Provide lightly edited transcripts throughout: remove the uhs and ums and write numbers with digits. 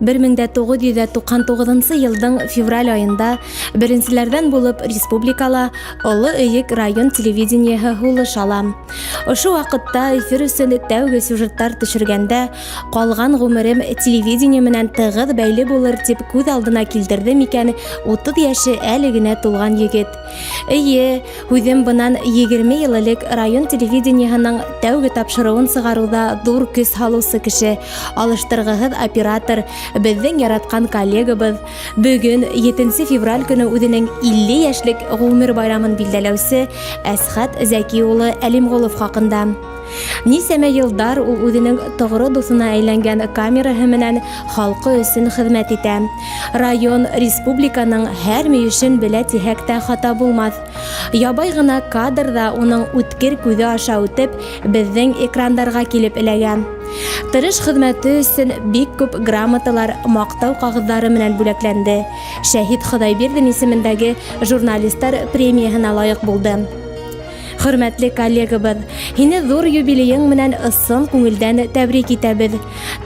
1999 елдың февраль айында беренчеләрдән булып республикала Олы Ыйык район телевидениеһы һулыш ала. Ошо вакытта эфир өчен тәүге сюжеттар төшергәндә калган гомерем телевидение менән тыгыз бәйле булыр дип күз алдына килтерде микән 30 яше әле генә тулган егет. Әйе, үзем бунан 20 ел элек район телевидениеһының тәүге тапшыруын сыгаруда зур көс салучы кеше, алыштыргыгыз оператор, безнең яраткан коллегабыз, бүген 7 февраль көне үзенең 50 яшьлек гомер байрамын билдәләүче Әсхат Зәки улы Әлимгулов хакында. Нисәмә елдар ул үзенең тогры дусына әйләнгән камераһы менән халкы өчен хезмәт итә. Район, республиканың һәр мөешен белә тиһәк тә хата булмас. Ябай гына кадрда уның үткер күзе аша үтеп, безнең экрандарга килеп эләгән. Тырыш хезмәте өчен бик күп грамоталар, мактау кагызлары менән бүләкләнде. Шәһид Ходайбердин исемендәге журналистлар премияһына лаек булды. Хөрмәтле коллегабыз, һине зур юбилеең менән ысын күңелдән тәбрик итәбез.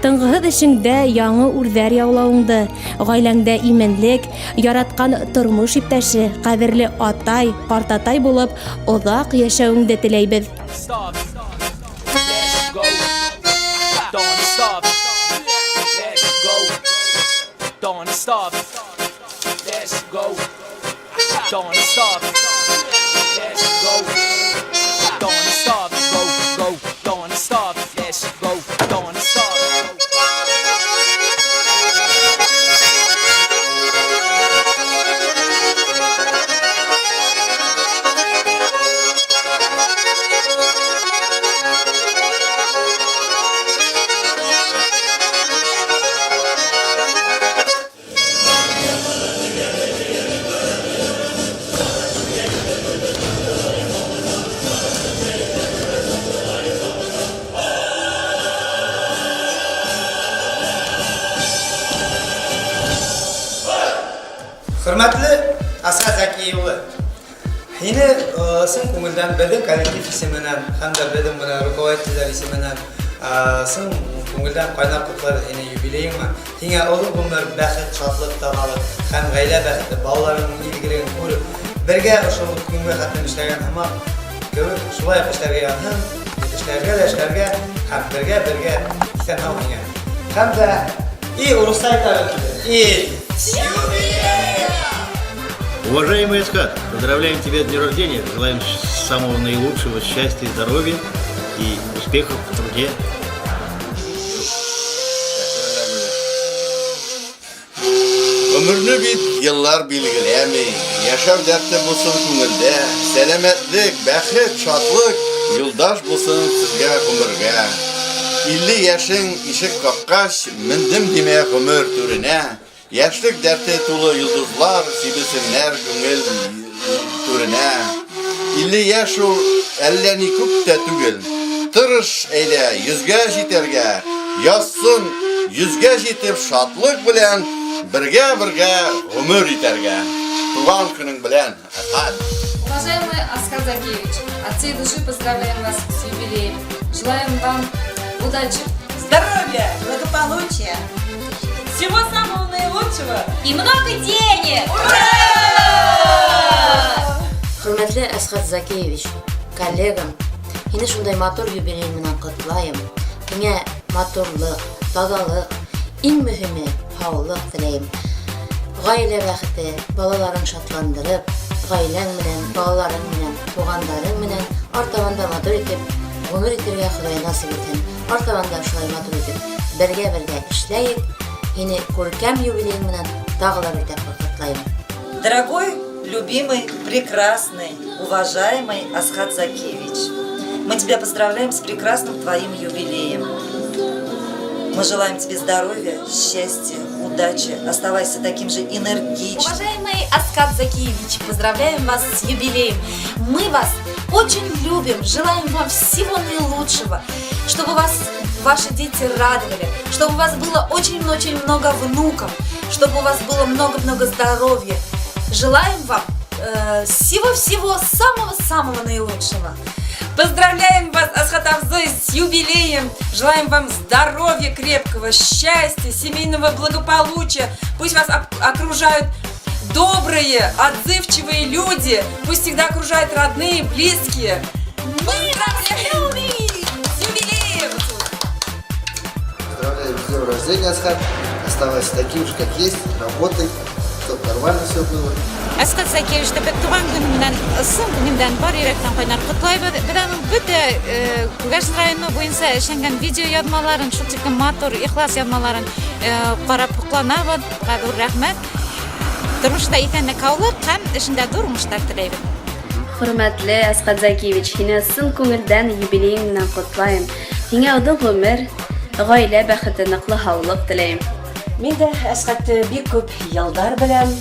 Тыңгыһыз эшеңдә яңа үрҙәр яулауыңды, гаиләңдә именлек, яраткан тормыш иптәше, кадерле атай, картатай булып, озак яшәүеңде теләйбез. Hürmetli Asad Zaki улы, һине сын күңелдән безнең коллектив исеменнән һәм дә безнең менә руководительләр исеменнән сын күңелдән кайнап котлар һине юбилееңа. Һиңа олы гомер, бәхет, шатлык, тагалык һәм гаилә бәхете, балаларның игелеген күреп, бергә ошол күңел хәтле эшләгән һәм кебек шулай эшләргә язган, эшләргә һәм бергә исән һәм һәм дә и урыстай и Уважаемый Асхат, поздравляем тебя с днем рождения, желаем самого наилучшего счастья, здоровья и успехов в труде. Ömürlü bit yıllar bilgilemi, yaşam dertte bulsun күңелдә, сәламәтлек, бәхет, шатлык, юлдаш булсын сезгә гомергә. 50 яшың ишек капкач, мендем димә гомер түренә. Яшьлек дәрте тулы йолдызлар сибесеннәр күңел түренә. 50 яшь ул әллә ни күп тә түгел. Тырыш әйлә 100-гә җитәргә, язсын 100-гә җитеп шатлык белән бергә гомер итәргә. Туган көнең белән, Асхат. Уважаемый Асхат Закиевич, от всей души поздравляем вас с юбилеем. Желаем вам удачи, здоровья, благополучия, всего самого наилучшего и много денег! Ура! Хөрмәтле Әсхат Закиевич, коллегам, һине шундай матур юбилей менән котлайым. Һиңә матурлык, тазалык, иң мөһиме һаулык теләйем. Гаилә бәхете, балаларын шатландырып, гаиләң менән, балаларың менән, тугандарың менән артабанда матур итеп гомер итәргә Ходай насыйп итсен. Артабанда шулай матур итеп бергә эшләйек. Һине күркәм юбилең менән тагыла бер тапкыр котлайым. Дорогой, любимый, прекрасный, уважаемый Асхат Закиевич, мы тебя поздравляем с прекрасным твоим юбилеем. Мы желаем тебе здоровья, счастья, удачи. Оставайся таким же энергичным. Уважаемый Асхат Закиевич, поздравляем вас с юбилеем. Мы вас очень любим, желаем вам всего наилучшего, чтобы вас ваши дети радовали, чтобы у вас было очень-очень много внуков, чтобы у вас было много-много здоровья. Желаем вам всего-всего самого-самого наилучшего. Поздравляем вас, Асхат Авзой, с юбилеем. Желаем вам здоровья крепкого, счастья, семейного благополучия. Пусть вас окружают добрые, отзывчивые люди. Пусть всегда окружают родные, близкие. Поздравляем с юбилеем! Поздравляем с днем рождения, Асхат. Оставайся таким же, как есть, работай, чтобы нормально все было. Асхат Закиевич, туган күнү менен сын күнүмдөн бар йөрәктән кайнар котлайбыз. Биздин бүте Күгәрсез районы буенча эшләнгән видео язмаларын, шул тиклем матур, ихлас язмаларын карап хукланабыз. Рәхмәт. Тормышта исәнлек каулык һәм эшендә дурмыштар теләйбез. Хөрмәтле Асхат Закиевич, һине сын күңелдән юбилеең менән котлайм. Һиңә оҙон гомер, гаилә бәхете, ныклы һаулык теләйм. Мин дә Асхатты бик күп ялдар беләм.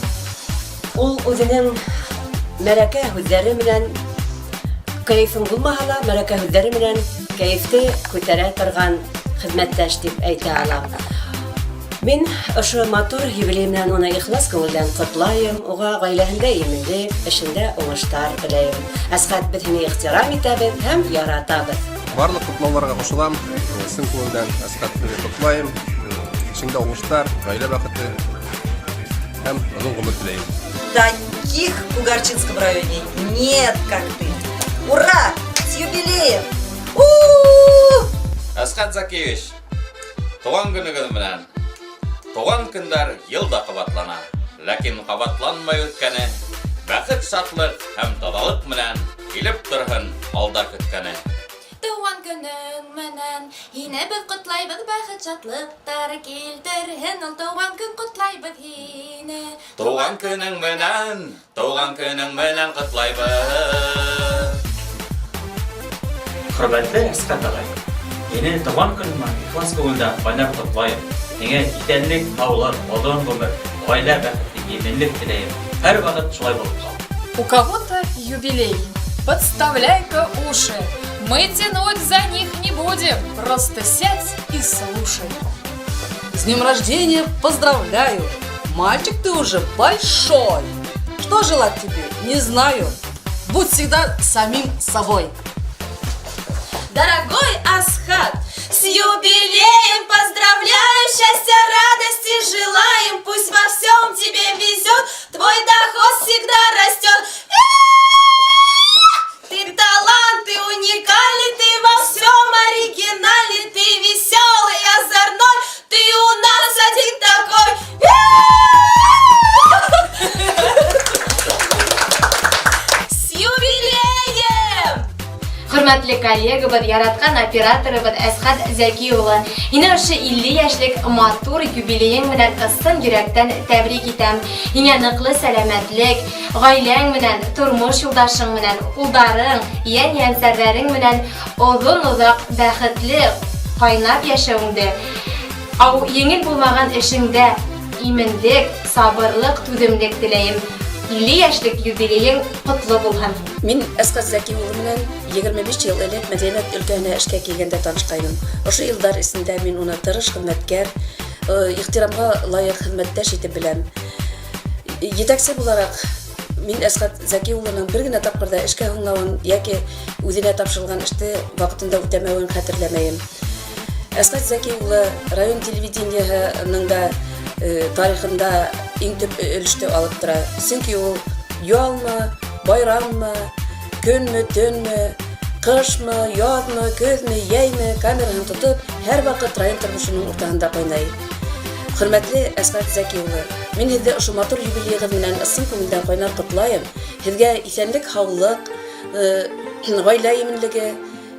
Ул үзенең мәрәкә һүзләре белән кайфын булмаһа ла, мәрәкә һүзләре белән кайфты күтәрә торган хезмәттәш дип әйтә алам. Мин ошо матур юбилей менән уны ихлас күңелдән котлайм. Уга гаиләһендә иминлек, эшендә уңыштар теләйм. Асхат, без һине ихтирам итәбез һәм яратабыз. Барлык котлауларга кушылам. Сын күңелдән Асхатты котлайм. Эшендә уңыштар, гаилә бәхете һәм озын гомер теләйм. Таких в Кугарчинском районе нет, как ты. Ура! С юбилеем! Асхат Закиевич, туган көнегез менән. Туган көндәр елда кабатлана, ләкин кабатланмай үткәне, бәхет, шатлык һәм тазалык менән килеп торһын алда көткәне. Туган көнең менән һине без котлайбыз, бәхет, шатлыктар килтерһен. Ул туган көн котлайбыз һине. Туган көнең менән котлайбыз. Хөрмәтле Асхат агай, һине туган көнең менән ихлас күңелдән кайнар котлайм. Һиңә исәнлек, һаулык, озын гомер, гаилә бәхете, иминлек теләйм. Һәр вакыт шулай булып кал. У кого-то юбилей. Подставляй-ка уши. Мы тянуть за них не будем. Просто сядь и слушай. С днем рождения поздравляю. Мальчик, ты уже большой. Что желать тебе? Не знаю. Будь всегда самим собой. Дорогой Асхат, с юбилеем поздравляем, счастья, радости желаем, пусть во всем тебе везет, твой доход всегда растет. Ты талант, ты уникальный, ты во всем оригинальный, ты веселый, озорной, ты у нас один такой. С юбилеем! Хөрмәтле коллегабыз, яраткан операторыбыз Асхат Зәки улы, һине ошо 50 яшьлек матур юбилеең менән ысын йөрәктән тәбрик итәм. Һиңә ныклы сәламәтлек, гаиләң менән, тормыш юлдашың менән, улдарың, яшьләрең менән озын-озак бәхетле кайнап яшәүеңдә, еңел булмаган эшеңдә иминлек, сабырлык, түземлек теләйм. 50 яшьлек юбилеең котлы булһын. Мин Асхат Зәки улы менән 25 ел элек мәдәният өлкәһенә эшкә килгәндә танышкайным. Ошо елдар исендә мин уны тырыш хезмәткәр, ихтирамга лаек хезмәттәш итеп беләм. Җитәкче буларак мин Асхат Зәки улының бер генә тапкырда эшкә һуңлавын яки үзенә тапшырылган эште вакытында үтәмәвен хәтерләмәйем. Асхат Зәки улы район телевидениеһының да тарихында иң төп өлеште алып тора. Чөнки ул ялмы, байраммы, көнмө, төнмө, кышмы, язмы, көзмө, яймы камераны тотып, һәр вакыт район тормышының уртаһында кайнай. Хөрмәтле Асхат Зәки улы, мин һеҙҙе ошо матур юбилейығыҙ менән ысын күңелдән кайнар котлайым. Һеҙгә исәнлек, һаулык, гаилә иминлеге,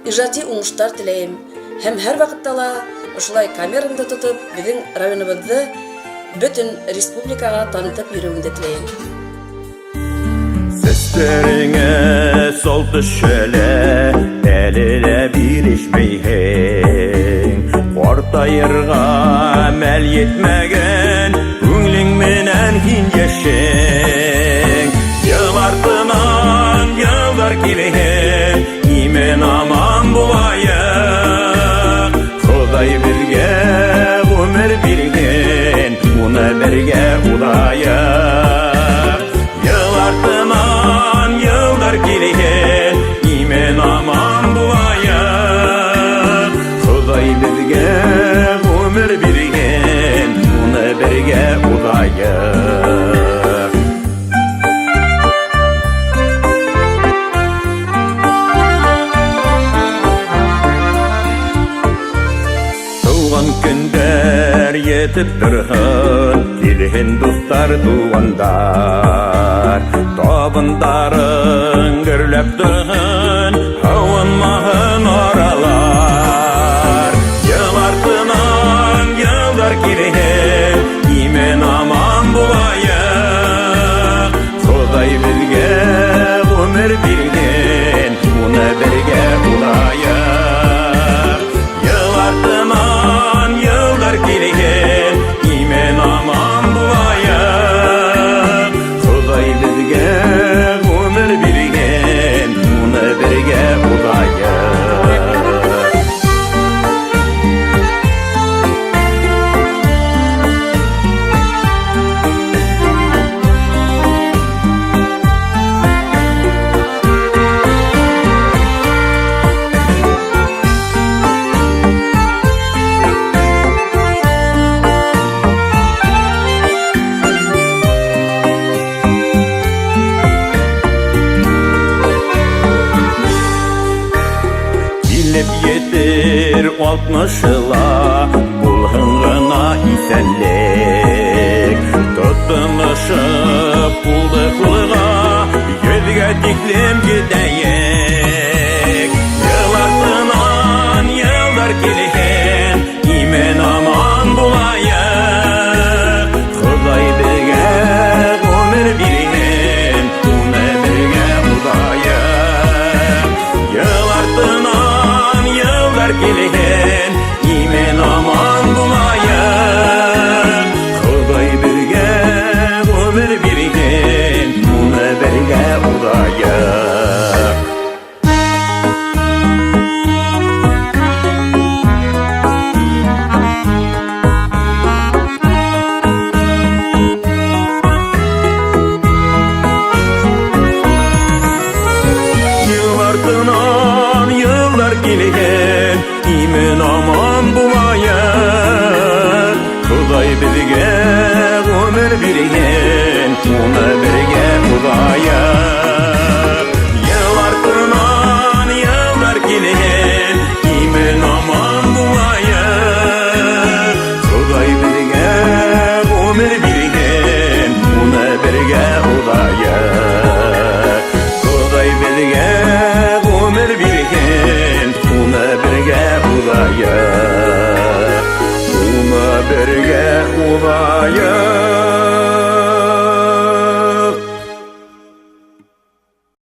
ижади уңыштар теләйем. Һәм һәр вакытта ла ошолай камераңды тотып, безнең районыбыҙҙы бөтөн республикага танытып йөрөүеңде теләйем. Сестеріңе сол түшеле әлі дә бирешмейһең. Ортайырға мәл етмәген күңлең менән һин яшәң. Йыл артынан йылдар килһен, имен аман булайык. Ходай бергә ғүмер биргән, уны бергә удайык. Йыл артынан йылдар килһен, имен аман günler yetip durhun, Kilhin dostlar tuğandar. Tabındarın gürlep durhun, Havanmahın oralar. Yıl artınan yıllar kilhin, İmen aman bulayım. Xuday bilge ömür bilgin, Buna birge bulayım. Yıl artınan yıllar kilhin, İmen aman bulayım. Xuday bilge ömür bilgin, Buna birge bulayım. Bilip yetir 60'ла, Bulhın isenlik. Tuttunuşup buldu kuluğa, Yüzge diklim gideyik. Yıllardan yıllar kilhin, İmen aman bulayık. Xuday bilge ömür bilgin, Buna birge bulayık. Yıllardan yıllar kilhin, İmen aman bulayık. Xuday bilge ömür bilgin, Buna birge bulayık. Yıllardan yıllar kilhin, İmen aman bulayık. Xuday bilge ömür bilgin, Buna birge bulayık. Yıllardan yıllar kilhin, İmen aman bulayık. Xuday bilge ömür bilgin, Buna birge bulayık. Xuday bilge ömür bilgin, Buna birge bulayık. Buna birge bulayık.